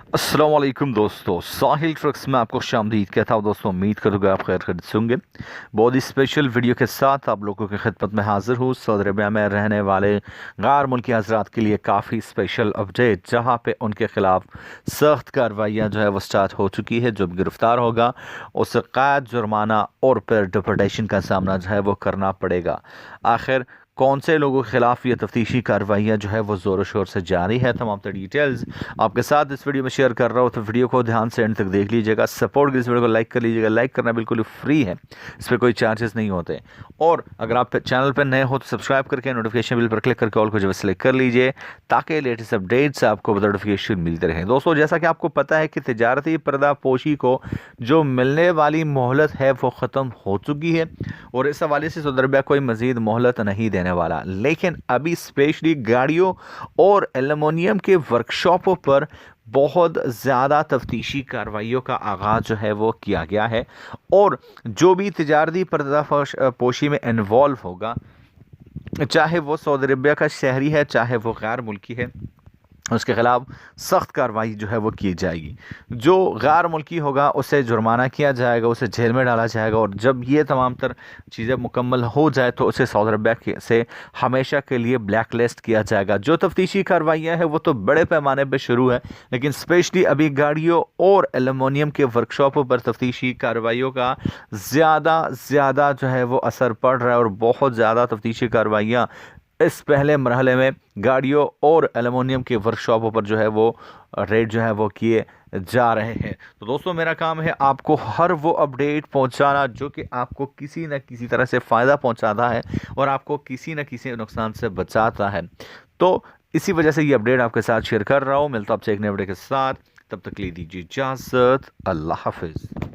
अस्सलाम वालेकुम दोस्तों, साहिल ट्रक्स में आपको खुशामदीद कहता हूँ। दोस्तों उम्मीद करूँगा आप खैर खैरियत से होंगे। बहुत ही स्पेशल वीडियो के साथ आप लोगों की खिदमत में हाजिर हूँ। सऊदी अरबिया में रहने वाले गैर मुल्की हजरात के लिए काफ़ी स्पेशल अपडेट, जहाँ पे उनके खिलाफ सख्त कार्रवाइयाँ जो है वो स्टार्ट हो चुकी है। जो भी गिरफ्तार होगा उसे कैद, जुर्माना और फिर डिपोर्टेशन का सामना जो है वो करना पड़ेगा। आखिर कौन से लोगों के खिलाफ ये तफ्तीशी कार्रवाइयाँ जो है वो ज़ोर शोर से जारी है, तमाम तर डिटेल्स आपके साथ इस वीडियो में शेयर कर रहा हूँ। तो वीडियो को ध्यान से एंड तक देख लीजिएगा। सपोर्ट के इस वीडियो को लाइक कर लीजिएगा। लाइक करना बिल्कुल फ्री है, इस पर कोई चार्जेस नहीं होते। और अगर आप चैनल पर नए हो तो सब्सक्राइब करके नोटिफिकेशन बिल पर क्लिक करके ऑल को जो सेलेक्ट कर लीजिए, ताकि लेटेस्ट अपडेट्स आपको नोटिफिकेशन मिलते रहें। दोस्तों जैसा कि आपको पता है कि तिजारती पर्दापोशी को जो मिलने वाली मोहलत है वो ख़त्म हो चुकी है, और इस हवाले से सऊदी अरबिया कोई मज़ीद मोहलत नहीं देने वाला। लेकिन अभी स्पेशली गाड़ियों और एल्युमिनियम के वर्कशॉपों पर बहुत ज़्यादा तफ्तीशी कार्रवाइयों का आगाज़ जो है वो किया गया है। और जो भी तिजारती पर्दापोशी में इन्वॉल्व होगा, चाहे वो सऊदी अरबिया का शहरी है चाहे वो गैर मुल्की है, उसके खिलाफ सख्त कार्रवाई जो है वो की जाएगी। जो गैर मुल्की होगा उसे जुर्माना किया जाएगा, उसे जेल में डाला जाएगा। और जब ये तमाम तर चीज़ें मुकम्मल हो जाए तो उसे सऊदी अरबिया से हमेशा के लिए ब्लैक लिस्ट किया जाएगा। जो तफ्तीशी कार्रवाइयाँ हैं वो तो बड़े पैमाने पर शुरू है, लेकिन स्पेशली अभी गाड़ियों और एल्युमिनियम के वर्कशॉपों पर तफ्तीशी कार्रवाइयों का ज़्यादा जो है वो असर पड़ रहा है। और बहुत ज़्यादा तफ्तीशी कार्रवाइयाँ इस पहले मरहले में गाड़ियों और एल्युमिनियम के वर्कशॉपों पर जो है वो रेट जो है वो किए जा रहे हैं। तो दोस्तों मेरा काम है आपको हर वो अपडेट पहुंचाना जो कि आपको किसी न किसी तरह से फ़ायदा पहुंचाता है और आपको किसी न किसी नुकसान से बचाता है। तो इसी वजह से ये अपडेट आपके साथ शेयर कर रहा हूँ। मिलता हूँ आपसे एक नए वीडियो के साथ, तब तक ले दीजिए इजाज़त। अल्लाह हाफिज़।